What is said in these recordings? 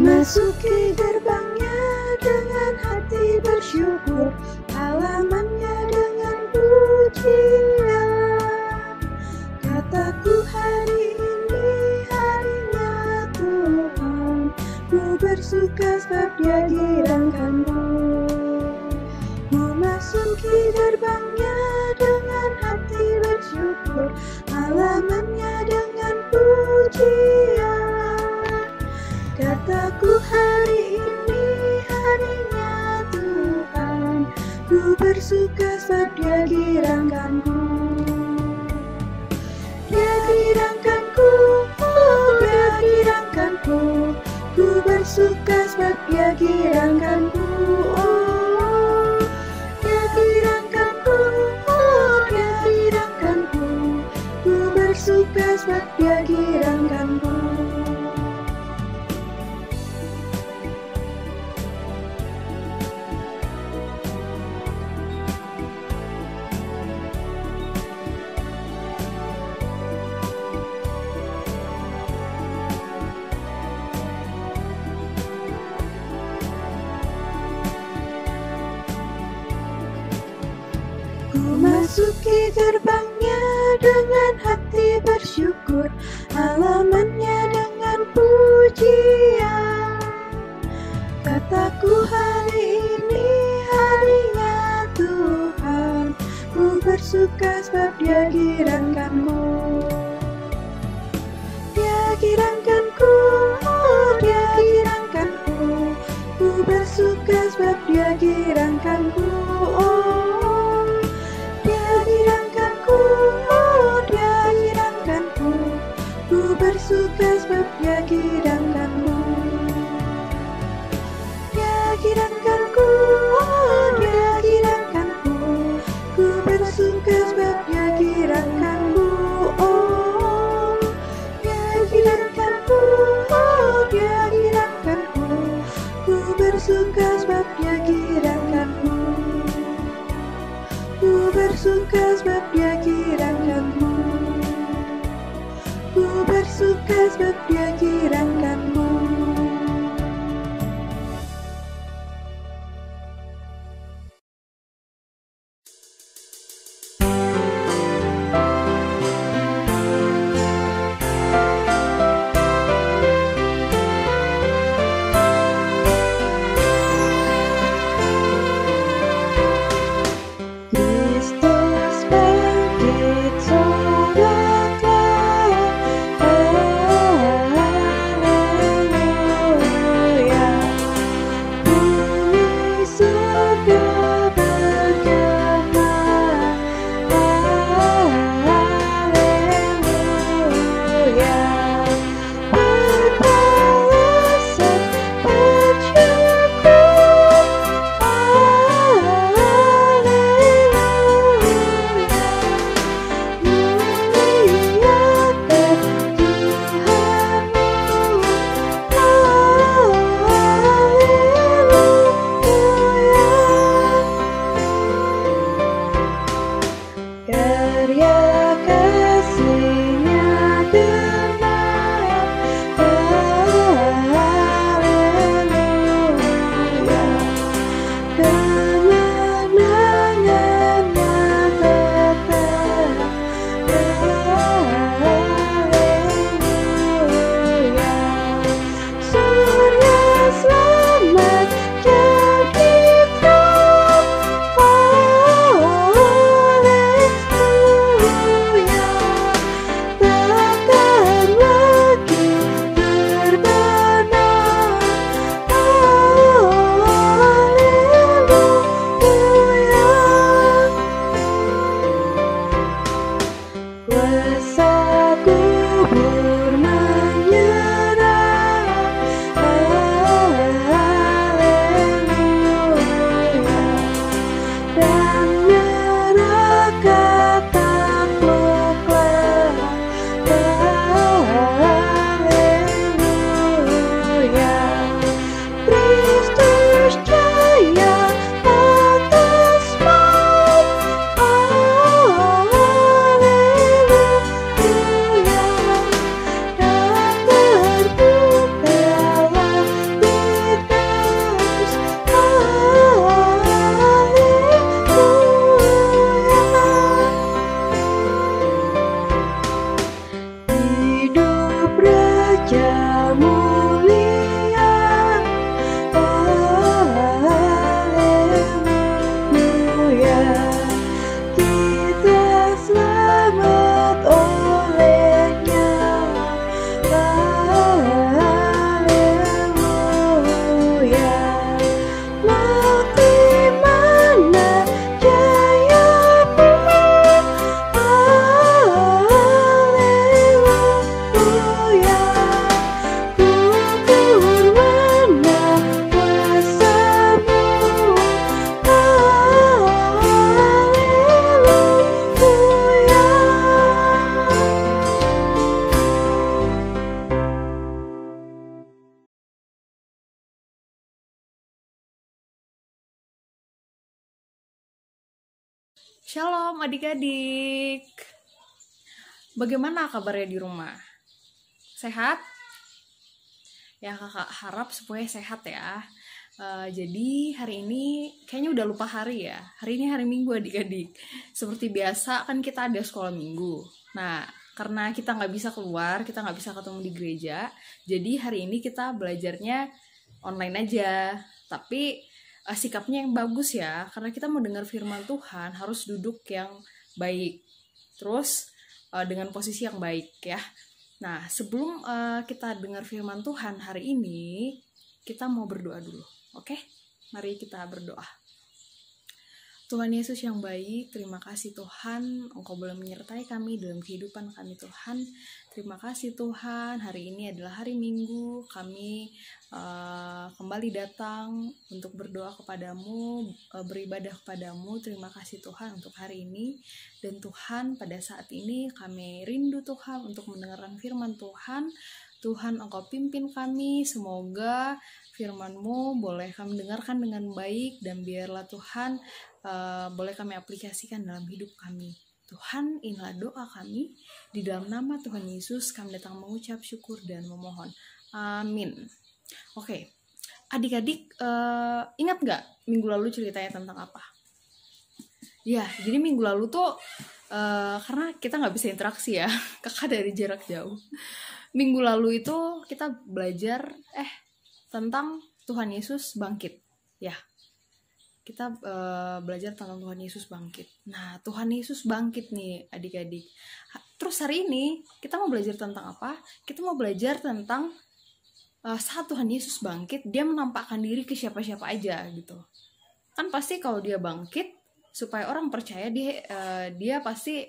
Masuki gerbangnya dengan hati bersyukur, halamannya dengan pujian. Kataku hari ini harinya Tuhan, ku bersuka sebab Dia girangkanku. Memasuki gerbangnya dengan hati bersyukur, halamannya dengan pujian. Kataku hari ini harinya Tuhan, ku bersuka sebab Dia girangkanku. Dia girangkanku, oh Dia girangkanku, ku bersuka sebab Dia girangkanku. Oh Dia girangkanku, oh Dia girangkanku, ku bersuka sebab Dia girangkanku. Ku masuki gerbangnya dengan hati bersyukur, halamannya dengan pujian. Kataku hari ini harinya Tuhan, ku bersuka sebab Dia girangkanku. Dia girangkanku, oh Dia girangkanku, ku bersuka sebab Dia girangkanku. Oh bersuka sebab Dia girangkanku. Dia girangkanku, oh Dia girangkanku, ku bersuka sebab Dia girangkanku. Oh Dia girangkanku, oh Dia girangkanku, ku bersuka sebab Dia girangkanku. Ku bersuka sebab Dia girangkanku. Ku bersuka sebab Dia girangkanku. Kristus bangkit soraklah, haleluya. Bumi surga bergema, haleluya. Berbalasan bersyukur, karya kasih-Nya genap, haleluya. Kemenangan-Nya tetap, haleluya. Surya selamat jadi terang, haleluya. Takkan lagi terbenam, haleluya. Shalom adik-adik. Bagaimana kabarnya di rumah? Sehat? Ya kakak harap semuanya sehat ya. Jadi hari ini kayaknya udah lupa hari ya. Hari ini hari Minggu adik-adik. Seperti biasa kan kita ada sekolah minggu. Nah karena kita nggak bisa keluar, kita nggak bisa ketemu di gereja. Jadi hari ini kita belajarnya online aja. Tapi sikapnya yang bagus ya, karena kita mau dengar firman Tuhan harus duduk yang baik, terus dengan posisi yang baik ya. Nah sebelum kita dengar firman Tuhan hari ini, kita mau berdoa dulu, oke? Mari kita berdoa. Tuhan Yesus yang baik, terima kasih Tuhan, Engkau boleh menyertai kami dalam kehidupan kami Tuhan. Terima kasih Tuhan, hari ini adalah hari Minggu, kami kembali datang untuk berdoa kepadamu, beribadah kepadamu. Terima kasih Tuhan untuk hari ini. Dan Tuhan pada saat ini kami rindu Tuhan untuk mendengarkan firman Tuhan. Tuhan Engkau pimpin kami, semoga firman-Mu boleh kami dengarkan dengan baik, dan biarlah Tuhan boleh kami aplikasikan dalam hidup kami. Tuhan, inilah doa kami, di dalam nama Tuhan Yesus kami datang mengucap syukur dan memohon. Amin. Oke, adik-adik ingat gak minggu lalu ceritanya tentang apa? Ya, jadi minggu lalu tuh karena kita gak bisa interaksi ya, kakak dari jarak jauh. Minggu lalu itu kita belajar tentang Tuhan Yesus bangkit. Ya, kita belajar tentang Tuhan Yesus bangkit. Nah, Tuhan Yesus bangkit nih adik-adik. Terus hari ini kita mau belajar tentang apa? Kita mau belajar tentang saat Tuhan Yesus bangkit, dia menampakkan diri ke siapa-siapa aja gitu. Kan pasti kalau dia bangkit, supaya orang percaya dia pasti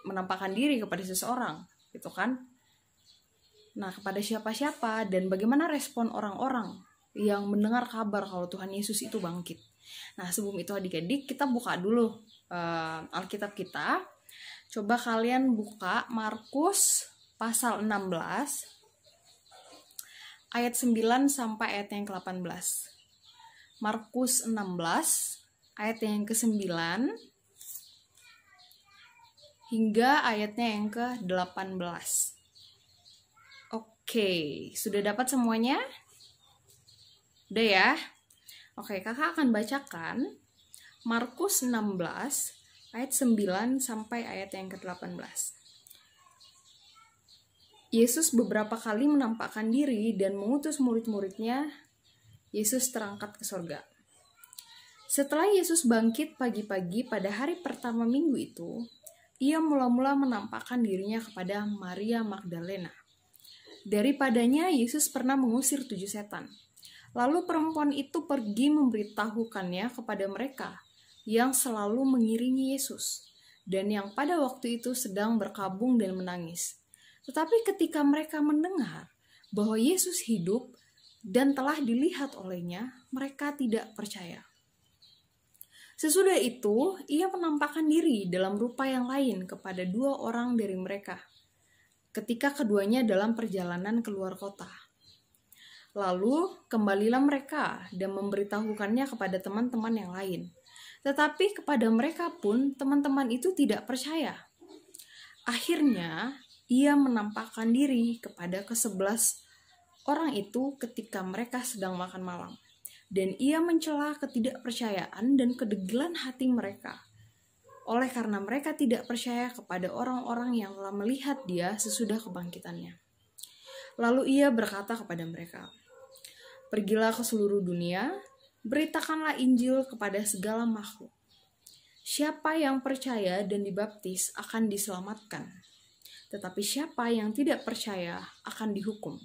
menampakkan diri kepada seseorang gitu kan. Nah, kepada siapa-siapa dan bagaimana respon orang-orang yang mendengar kabar kalau Tuhan Yesus itu bangkit. Nah, sebelum itu adik-adik kita buka dulu Alkitab kita. Coba kalian buka Markus pasal 16 ayat 9 sampai ayat yang ke-18. Markus 16 ayat yang ke-9 hingga ayatnya yang ke-18. Oke, sudah dapat semuanya? Udah ya? Oke, kakak akan bacakan Markus 16 ayat 9 sampai ayat yang ke-18. Yesus beberapa kali menampakkan diri dan mengutus murid-muridnya. Yesus terangkat ke sorga. Setelah Yesus bangkit pagi-pagi pada hari pertama minggu itu, ia mula-mula menampakkan dirinya kepada Maria Magdalena. Daripadanya Yesus pernah mengusir 7 setan. Lalu perempuan itu pergi memberitahukannya kepada mereka yang selalu mengiringi Yesus, dan yang pada waktu itu sedang berkabung dan menangis. Tetapi ketika mereka mendengar bahwa Yesus hidup dan telah dilihat olehnya, mereka tidak percaya. Sesudah itu, ia menampakkan diri dalam rupa yang lain kepada 2 orang dari mereka, ketika keduanya dalam perjalanan keluar kota. Lalu kembalilah mereka dan memberitahukannya kepada teman-teman yang lain. Tetapi kepada mereka pun teman-teman itu tidak percaya. Akhirnya ia menampakkan diri kepada ke-11 orang itu ketika mereka sedang makan malam. Dan ia mencela ketidakpercayaan dan kedegilan hati mereka. Oleh karena mereka tidak percaya kepada orang-orang yang telah melihat dia sesudah kebangkitannya. Lalu ia berkata kepada mereka, "Pergilah ke seluruh dunia, beritakanlah Injil kepada segala makhluk. Siapa yang percaya dan dibaptis akan diselamatkan, tetapi siapa yang tidak percaya akan dihukum.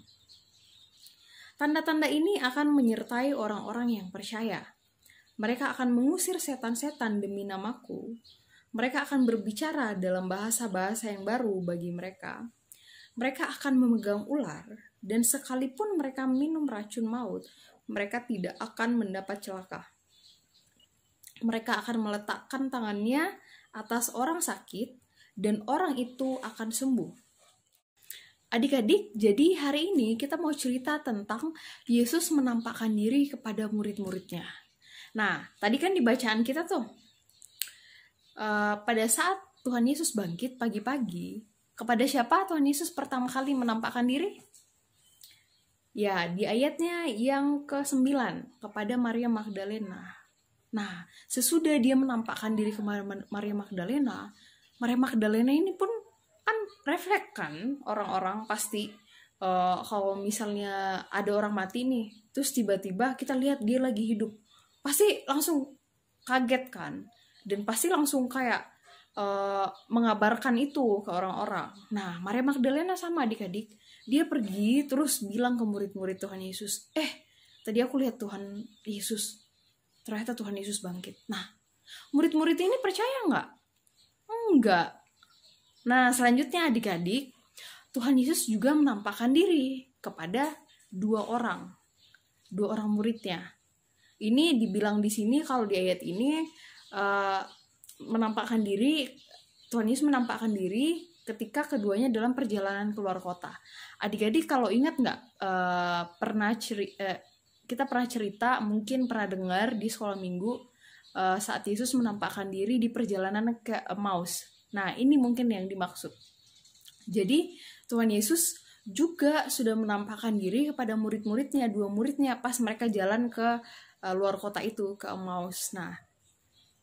Tanda-tanda ini akan menyertai orang-orang yang percaya. Mereka akan mengusir setan-setan demi namaku. Mereka akan berbicara dalam bahasa-bahasa yang baru bagi mereka. Mereka akan memegang ular, dan sekalipun mereka minum racun maut, mereka tidak akan mendapat celaka. Mereka akan meletakkan tangannya atas orang sakit, dan orang itu akan sembuh." Adik-adik, jadi hari ini kita mau cerita tentang Yesus menampakkan diri kepada murid-muridnya. Nah, tadi kan di bacaan kita tuh, pada saat Tuhan Yesus bangkit pagi-pagi, kepada siapa Tuhan Yesus pertama kali menampakkan diri? Ya, di ayatnya yang ke-9, kepada Maria Magdalena. Nah, sesudah dia menampakkan diri ke Maria Magdalena, Maria Magdalena ini pun kan refleks kan, orang-orang pasti kalau misalnya ada orang mati nih, terus tiba-tiba kita lihat dia lagi hidup, pasti langsung kaget kan, dan pasti langsung kayak mengabarkan itu ke orang-orang. Nah, Maria Magdalena sama adik-adik, dia pergi terus bilang ke murid-murid Tuhan Yesus, tadi aku lihat Tuhan Yesus, ternyata Tuhan Yesus bangkit. Nah, murid-murid ini percaya nggak? Enggak. Nah, selanjutnya adik-adik, Tuhan Yesus juga menampakkan diri kepada dua orang muridnya. Ini dibilang di sini, kalau di ayat ini menampakkan diri, Tuhan Yesus menampakkan diri ketika keduanya dalam perjalanan keluar kota. Adik-adik kalau ingat nggak, kita pernah cerita, mungkin pernah dengar di sekolah minggu saat Yesus menampakkan diri di perjalanan ke Emmaus. Nah, ini mungkin yang dimaksud. Jadi Tuhan Yesus juga sudah menampakkan diri kepada murid-muridnya, dua muridnya, pas mereka jalan ke luar kota itu, ke Emmaus. Nah,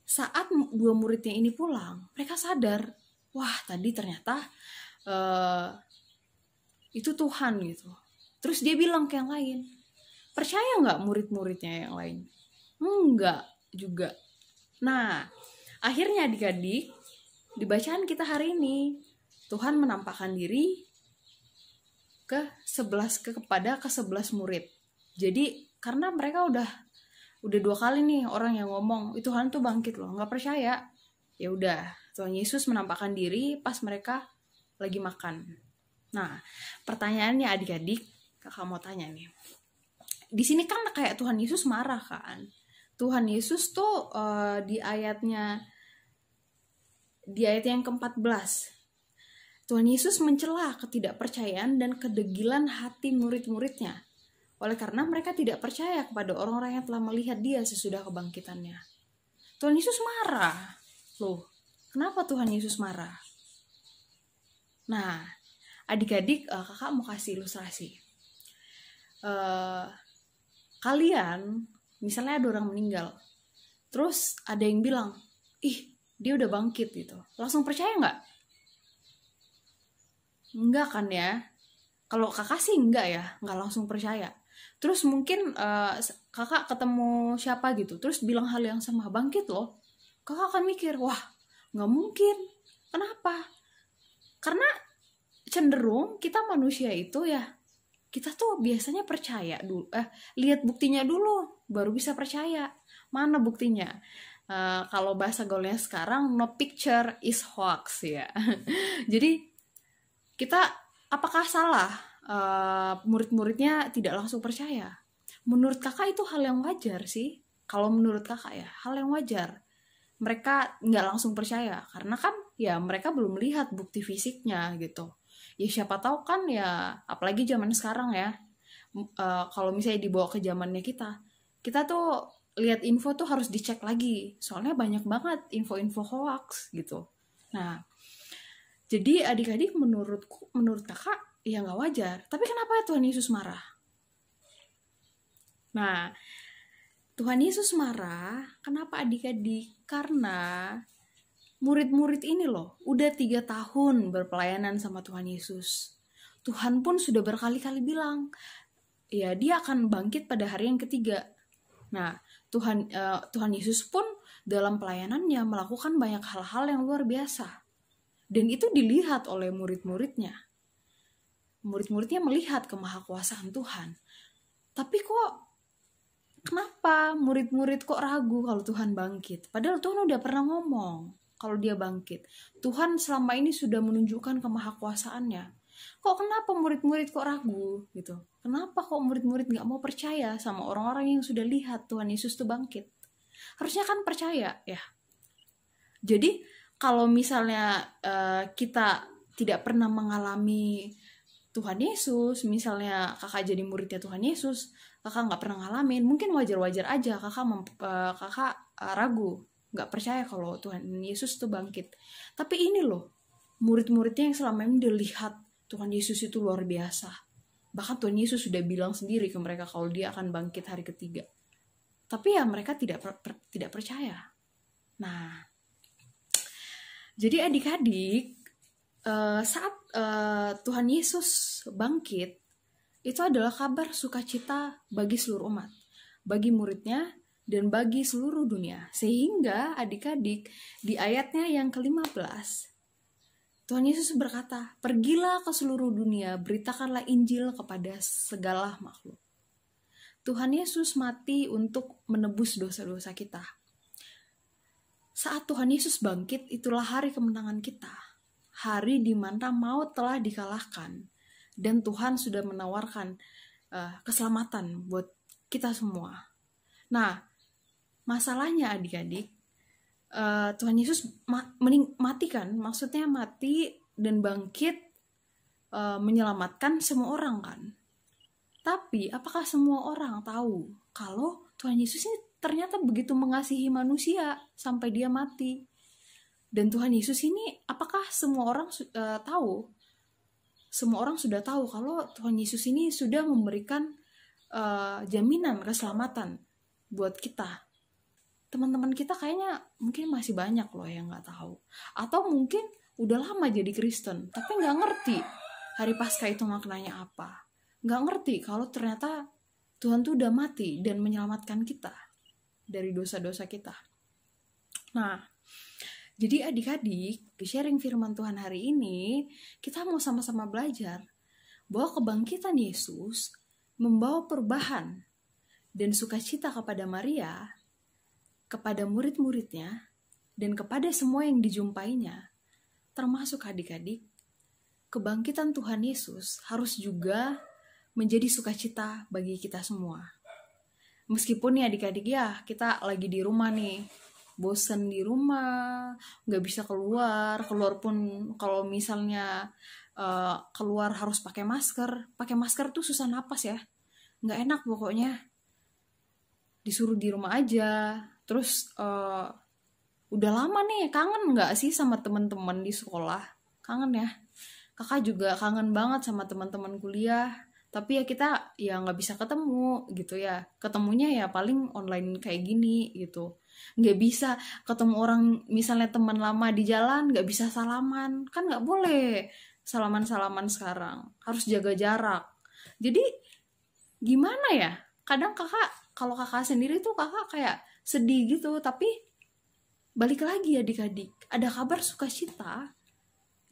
saat dua muridnya ini pulang, mereka sadar, wah tadi ternyata itu Tuhan gitu. Terus dia bilang ke yang lain, percaya nggak murid-muridnya yang lain? Enggak juga. Nah, akhirnya adik-adik, di bacaan kita hari ini, Tuhan menampakkan diri kepada ke-11 murid. Jadi karena mereka udah 2 kali nih orang yang ngomong, Tuhan tuh bangkit loh, nggak percaya. Ya udah, Tuhan Yesus menampakkan diri pas mereka lagi makan. Nah, pertanyaannya adik-adik, kakak mau tanya nih. Di sini kan kayak Tuhan Yesus marah kan. Tuhan Yesus tuh di ayat yang ke-14. Tuhan Yesus mencela ketidakpercayaan dan kedegilan hati murid-muridnya. Oleh karena mereka tidak percaya kepada orang-orang yang telah melihat dia sesudah kebangkitannya. Tuhan Yesus marah. Loh, kenapa Tuhan Yesus marah? Nah, adik-adik, kakak mau kasih ilustrasi. Kalian, misalnya ada orang meninggal, terus ada yang bilang, dia udah bangkit gitu. Langsung percaya nggak? Enggak kan ya? Kalau kakak sih enggak ya, nggak langsung percaya. Terus mungkin kakak ketemu siapa gitu, terus bilang hal yang sama, bangkit loh. Kakak akan mikir, wah nggak mungkin. Kenapa? Karena cenderung kita manusia itu ya, kita tuh biasanya percaya dulu, lihat buktinya dulu, baru bisa percaya. Mana buktinya? Kalau bahasa gaulnya sekarang, no picture is hoax ya. Jadi kita, apakah salah murid-muridnya tidak langsung percaya? Menurut kakak itu hal yang wajar sih. Kalau menurut kakak ya, hal yang wajar. Mereka nggak langsung percaya karena kan ya mereka belum lihat bukti fisiknya gitu. Ya siapa tahu kan ya, apalagi zaman sekarang ya. Kalau misalnya dibawa ke zamannya kita tuh lihat info tuh harus dicek lagi. Soalnya banyak banget info-info hoax gitu. Nah, jadi adik-adik menurut kakak ya nggak wajar. Tapi kenapa Tuhan Yesus marah? Nah, Tuhan Yesus marah, kenapa adik-adik? Karena murid-murid ini loh, udah 3 tahun berpelayanan sama Tuhan Yesus. Tuhan pun sudah berkali-kali bilang, ya dia akan bangkit pada hari yang ketiga. Nah, Tuhan Yesus pun dalam pelayanannya melakukan banyak hal-hal yang luar biasa. Dan itu dilihat oleh murid-muridnya. Murid-muridnya melihat kemahakuasaan Tuhan. Tapi kenapa murid-murid kok ragu kalau Tuhan bangkit? Padahal Tuhan udah pernah ngomong kalau dia bangkit. Tuhan selama ini sudah menunjukkan kemahakuasaannya. Kok kenapa murid-murid kok ragu gitu? Kenapa kok murid-murid gak mau percaya sama orang-orang yang sudah lihat Tuhan Yesus tuh bangkit? Harusnya kan percaya ya. Jadi kalau misalnya kita tidak pernah mengalami Tuhan Yesus, misalnya kakak jadi muridnya Tuhan Yesus, kakak nggak pernah ngalamin, mungkin wajar-wajar aja kakak ragu. nggak percaya kalau Tuhan Yesus itu bangkit. Tapi ini loh, murid-muridnya yang selama ini udah lihat Tuhan Yesus itu luar biasa. Bahkan Tuhan Yesus sudah bilang sendiri ke mereka kalau dia akan bangkit hari ketiga. Tapi ya mereka tidak percaya. Nah, jadi adik-adik, saat Tuhan Yesus bangkit, itu adalah kabar sukacita bagi seluruh umat, bagi muridnya, dan bagi seluruh dunia. Sehingga adik-adik, di ayatnya yang ke-15, Tuhan Yesus berkata, "Pergilah ke seluruh dunia, beritakanlah Injil kepada segala makhluk." Tuhan Yesus mati untuk menebus dosa-dosa kita. Saat Tuhan Yesus bangkit, itulah hari kemenangan kita. Hari di mana maut telah dikalahkan. Dan Tuhan sudah menawarkan keselamatan buat kita semua. Nah, masalahnya adik-adik, Tuhan Yesus mati kan? Maksudnya mati dan bangkit menyelamatkan semua orang kan? Tapi apakah semua orang tahu kalau Tuhan Yesus ini ternyata begitu mengasihi manusia sampai dia mati? Dan Tuhan Yesus ini, apakah semua orang tahu? Semua orang sudah tahu kalau Tuhan Yesus ini sudah memberikan jaminan keselamatan buat kita. Teman-teman kita kayaknya mungkin masih banyak loh yang nggak tahu. Atau mungkin udah lama jadi Kristen, tapi nggak ngerti hari Paskah itu maknanya apa. Nggak ngerti kalau ternyata Tuhan tuh udah mati dan menyelamatkan kita dari dosa-dosa kita. Nah, jadi adik-adik, di sharing firman Tuhan hari ini, kita mau sama-sama belajar bahwa kebangkitan Yesus membawa perubahan dan sukacita kepada Maria, kepada murid-muridnya, dan kepada semua yang dijumpainya, termasuk adik-adik. Kebangkitan Tuhan Yesus harus juga menjadi sukacita bagi kita semua. Meskipun nih adik-adik ya, kita lagi di rumah nih, bosen di rumah, nggak bisa keluar pun kalau misalnya keluar harus pakai masker tuh susah napas ya, nggak enak pokoknya, disuruh di rumah aja. Terus udah lama nih, kangen nggak sih sama teman-teman di sekolah? Kangen ya, kakak juga kangen banget sama teman-teman kuliah. Tapi ya kita ya nggak bisa ketemu gitu ya, ketemunya ya paling online kayak gini gitu. Nggak bisa ketemu orang, misalnya teman lama di jalan nggak bisa salaman, kan nggak boleh salaman-salaman sekarang, harus jaga jarak. Jadi gimana ya, kadang kalau kakak sendiri tuh kakak kayak sedih gitu. Tapi balik lagi adik-adik, ada kabar sukacita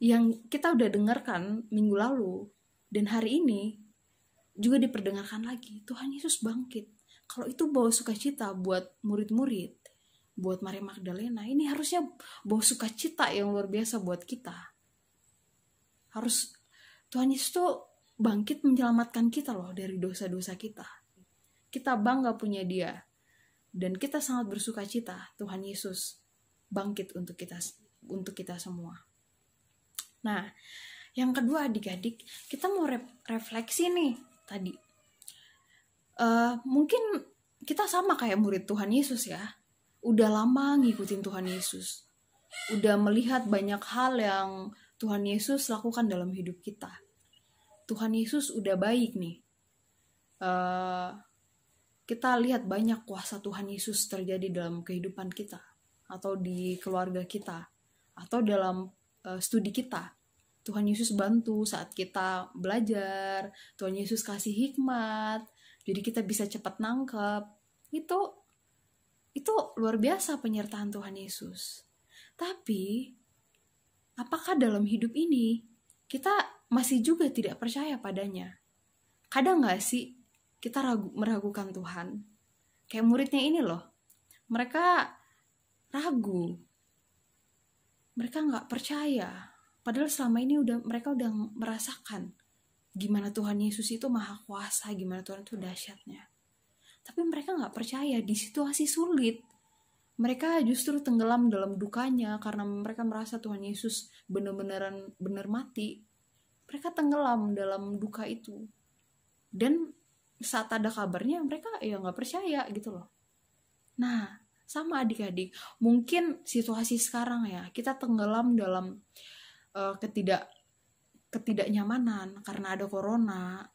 yang kita udah dengarkan minggu lalu, dan hari ini juga diperdengarkan lagi, Tuhan Yesus bangkit. Kalau itu bawa sukacita buat murid-murid, buat Maria Magdalena, ini harusnya bawa sukacita yang luar biasa buat kita. Harus Tuhan Yesus tuh bangkit menyelamatkan kita loh dari dosa-dosa kita. Kita bangga punya Dia, dan kita sangat bersukacita Tuhan Yesus bangkit untuk kita semua. Nah, yang kedua adik-adik, kita mau refleksi nih tadi. Mungkin kita sama kayak murid Tuhan Yesus ya, udah lama ngikutin Tuhan Yesus, udah melihat banyak hal yang Tuhan Yesus lakukan dalam hidup kita. Tuhan Yesus udah baik nih. Kita lihat banyak kuasa Tuhan Yesus terjadi dalam kehidupan kita, atau di keluarga kita, atau dalam studi kita. Tuhan Yesus bantu saat kita belajar, Tuhan Yesus kasih hikmat, jadi kita bisa cepat nangkep. Itu luar biasa penyertaan Tuhan Yesus. Tapi, apakah dalam hidup ini kita masih juga tidak percaya padanya? Kadang gak sih kita meragukan Tuhan? Kayak muridnya ini loh, mereka ragu, mereka gak percaya. Padahal selama ini mereka udah merasakan gimana Tuhan Yesus itu maha kuasa, gimana Tuhan itu dahsyatnya. Tapi mereka gak percaya di situasi sulit. Mereka justru tenggelam dalam dukanya karena mereka merasa Tuhan Yesus benar mati. Mereka tenggelam dalam duka itu. Dan saat ada kabarnya mereka ya gak percaya gitu loh. Nah, Sama adik-adik, mungkin situasi sekarang ya, kita tenggelam dalam ketidaknyamanan karena ada corona,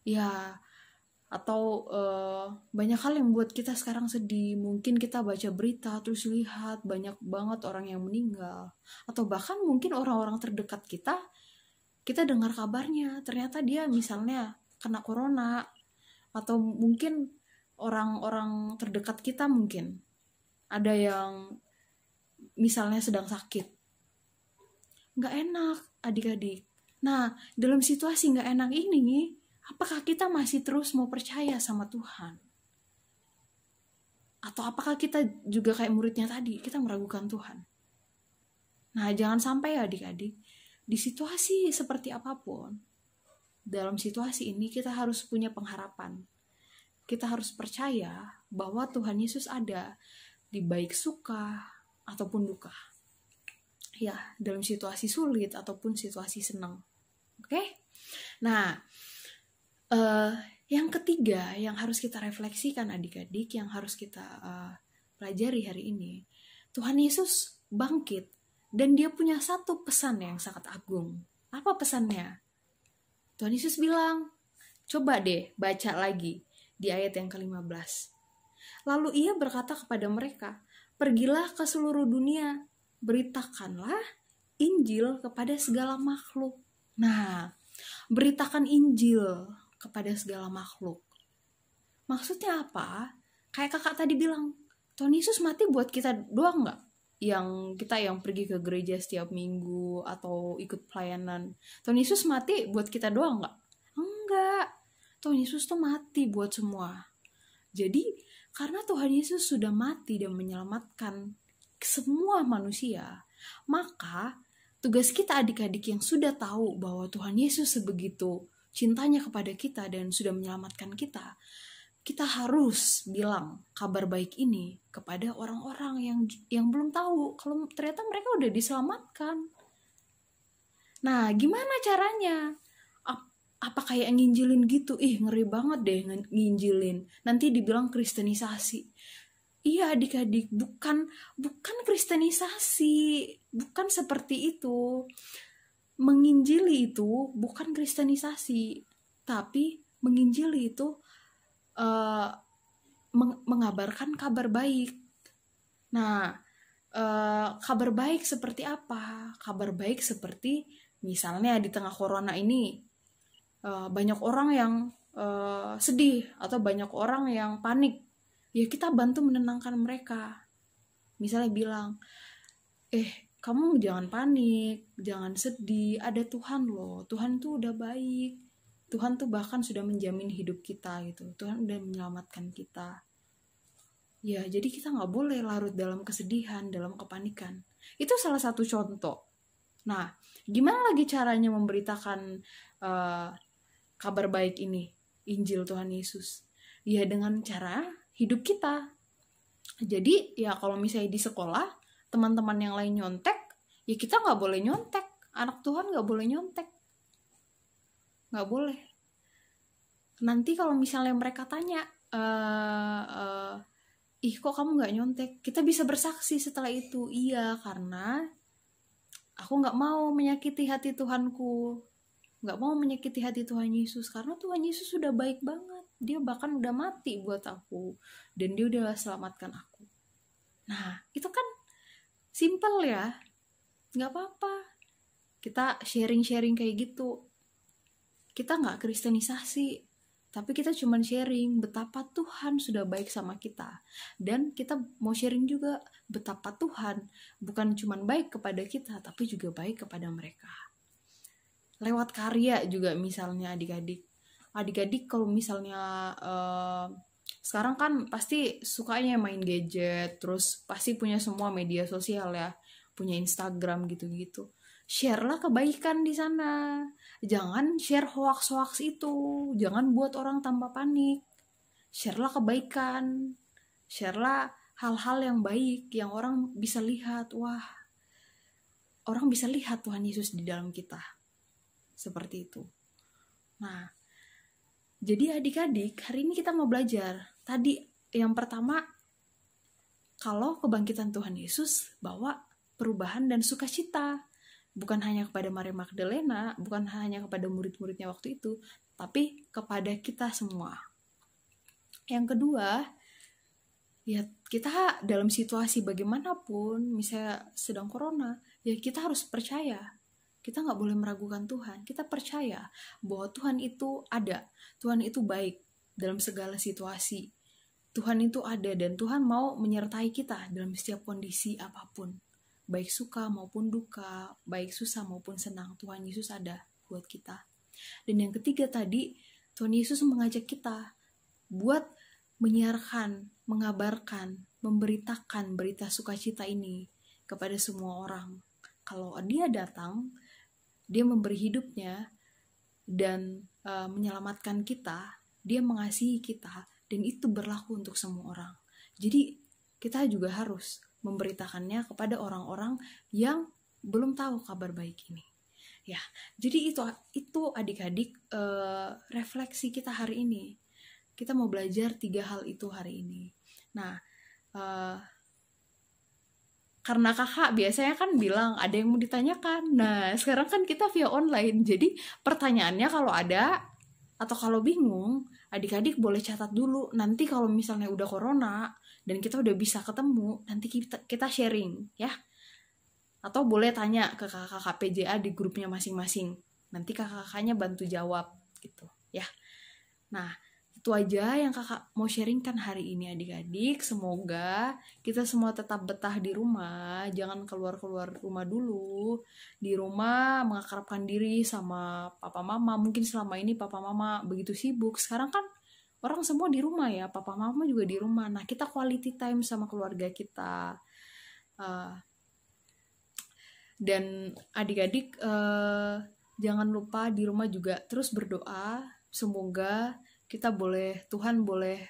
ya, atau banyak hal yang buat kita sekarang sedih. Mungkin kita baca berita terus lihat banyak banget orang yang meninggal, atau bahkan mungkin orang-orang terdekat kita dengar kabarnya ternyata dia misalnya kena corona, atau mungkin orang-orang terdekat kita mungkin ada yang misalnya sedang sakit. Nggak enak adik-adik. Nah, dalam situasi nggak enak ini, apakah kita masih terus mau percaya sama Tuhan? Atau apakah kita juga kayak muridnya tadi, kita meragukan Tuhan? Nah, jangan sampai ya adik-adik, di situasi seperti apapun, dalam situasi ini kita harus punya pengharapan. Kita harus percaya bahwa Tuhan Yesus ada di baik suka ataupun duka. Ya, dalam situasi sulit ataupun situasi senang. Oke? Nah, yang ketiga yang harus kita refleksikan adik-adik, yang harus kita pelajari hari ini, Tuhan Yesus bangkit dan dia punya satu pesan yang sangat agung. Apa pesannya? Tuhan Yesus bilang, coba deh baca lagi di ayat yang ke-15. Lalu ia berkata kepada mereka, pergilah ke seluruh dunia, beritakanlah Injil kepada segala makhluk. Nah, beritakan Injil kepada segala makhluk. Maksudnya apa? Kayak kakak tadi bilang, Tuhan Yesus mati buat kita doang nggak? Yang pergi ke gereja setiap minggu atau ikut pelayanan. Tuhan Yesus mati buat kita doang nggak? Enggak. Tuhan Yesus tuh mati buat semua. Jadi, karena Tuhan Yesus sudah mati dan menyelamatkan semua manusia, maka tugas kita adik-adik yang sudah tahu bahwa Tuhan Yesus sebegitu cintanya kepada kita dan sudah menyelamatkan kita, kita harus bilang kabar baik ini kepada orang-orang yang belum tahu kalau ternyata mereka udah diselamatkan. Nah, gimana caranya? Apa kayak nginjilin gitu? Ngeri banget deh nginjilin. Nanti dibilang kristenisasi. Iya adik-adik, bukan kristenisasi, bukan seperti itu. Menginjili itu bukan kristenisasi, tapi menginjili itu mengabarkan kabar baik. Nah, kabar baik seperti apa? Kabar baik seperti misalnya di tengah corona ini, banyak orang yang sedih atau banyak orang yang panik, ya kita bantu menenangkan mereka. Misalnya bilang, kamu jangan panik, jangan sedih, ada Tuhan loh, Tuhan tuh udah baik, Tuhan tuh bahkan sudah menjamin hidup kita gitu, Tuhan udah menyelamatkan kita. Ya, jadi kita nggak boleh larut dalam kesedihan, dalam kepanikan. Itu salah satu contoh. Nah, gimana lagi caranya memberitakan kabar baik ini, Injil Tuhan Yesus? Ya dengan cara hidup kita. Jadi ya kalau misalnya di sekolah teman-teman yang lain nyontek, ya kita nggak boleh nyontek. Anak Tuhan nggak boleh nyontek, nggak boleh. Nanti kalau misalnya mereka tanya, kok kamu nggak nyontek? Kita bisa bersaksi setelah itu, iya karena aku nggak mau menyakiti hati Tuhanku, nggak mau menyakiti hati Tuhan Yesus, karena Tuhan Yesus sudah baik banget, dia bahkan udah mati buat aku dan dia udah selamatkan aku. Nah itu kan simple ya, nggak apa-apa kita sharing kayak gitu. Kita nggak kristenisasi, tapi kita cuman sharing betapa Tuhan sudah baik sama kita, dan kita mau sharing juga betapa Tuhan bukan cuman baik kepada kita tapi juga baik kepada mereka. Lewat karya juga misalnya adik-adik kalau misalnya sekarang kan pasti sukanya main gadget, terus pasti punya semua media sosial ya, punya Instagram gitu-gitu. Share-lah kebaikan di sana, jangan share hoax itu, jangan buat orang tambah panik. Share-lah kebaikan, share-lah hal-hal yang baik yang orang bisa lihat, wah orang bisa lihat Tuhan Yesus di dalam kita. Seperti itu. Nah, jadi adik-adik, hari ini kita mau belajar. Tadi yang pertama, kalau kebangkitan Tuhan Yesus bawa perubahan dan sukacita. Bukan hanya kepada Maria Magdalena, bukan hanya kepada murid-muridnya waktu itu, tapi kepada kita semua. Yang kedua, ya kita dalam situasi bagaimanapun, misalnya sedang corona, ya kita harus percaya. Kita nggak boleh meragukan Tuhan. Kita percaya bahwa Tuhan itu ada. Tuhan itu baik dalam segala situasi. Tuhan itu ada dan Tuhan mau menyertai kita dalam setiap kondisi apapun. Baik suka maupun duka, baik susah maupun senang, Tuhan Yesus ada buat kita. Dan yang ketiga tadi, Tuhan Yesus mengajak kita buat menyiarkan, mengabarkan, memberitakan berita sukacita ini kepada semua orang. Kalau dia datang, dia memberi hidupnya dan menyelamatkan kita, dia mengasihi kita, dan itu berlaku untuk semua orang. Jadi kita juga harus memberitakannya kepada orang-orang yang belum tahu kabar baik ini. Ya, jadi itu adik-adik refleksi kita hari ini. Kita mau belajar 3 hal itu hari ini. Nah, karena kakak biasanya kan bilang ada yang mau ditanyakan. Nah, sekarang kan kita via online. Jadi pertanyaannya kalau ada atau kalau bingung, adik-adik boleh catat dulu. Nanti kalau misalnya udah corona dan kita udah bisa ketemu, nanti kita sharing ya. Atau boleh tanya ke kakak-kakak PJA di grupnya masing-masing. Nanti kakak-kakaknya bantu jawab gitu ya. Nah, itu aja yang kakak mau sharingkan hari ini adik-adik. Semoga kita semua tetap betah di rumah, jangan keluar-keluar rumah dulu. Di rumah mengakrabkan diri sama papa mama. Mungkin selama ini papa mama begitu sibuk. Sekarang kan orang semua di rumah ya, papa mama juga di rumah. Nah, kita quality time sama keluarga kita. Dan adik-adik jangan lupa di rumah juga terus berdoa. Semoga Tuhan boleh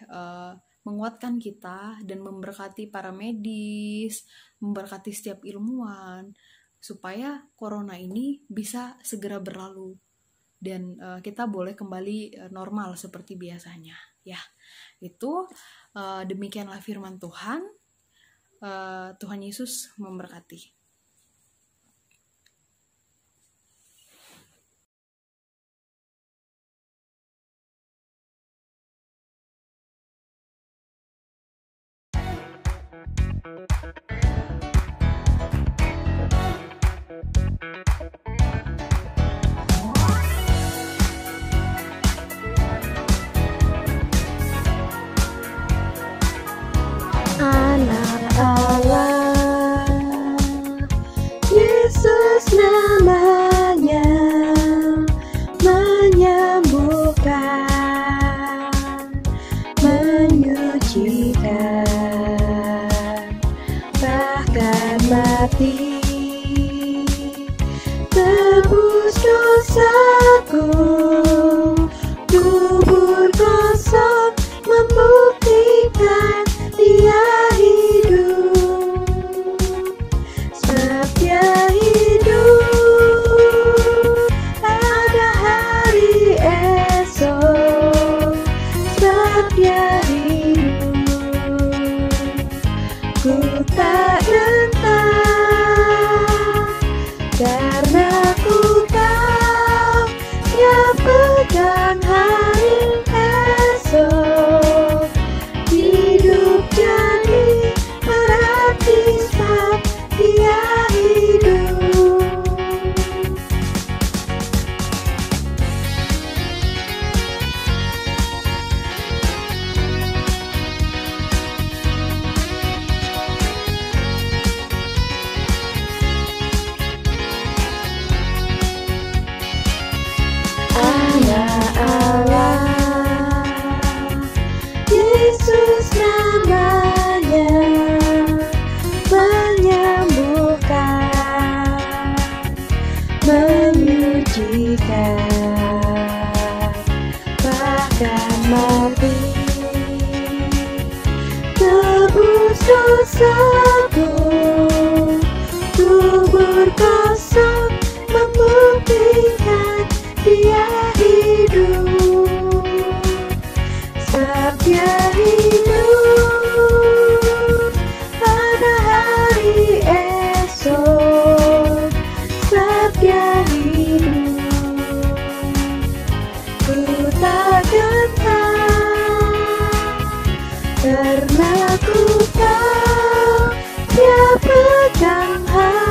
menguatkan kita dan memberkati para medis, memberkati setiap ilmuwan, supaya corona ini bisa segera berlalu dan kita boleh kembali normal seperti biasanya. Ya, itu demikianlah firman Tuhan. Tuhan Yesus memberkati. Anak Allah, Yesus namanya, menyembuhkan, menyucikan, bahkan mati, tebus dosaku, kubur kosong membuktikan Dia hidup, sebab Dia hidup, ada hari esok, sebab Dia hidup, ku tak rentan, karena ku tahu Dia pegang hari esok. Hidup jadi berarti sebab Dia hidup. Pegang hati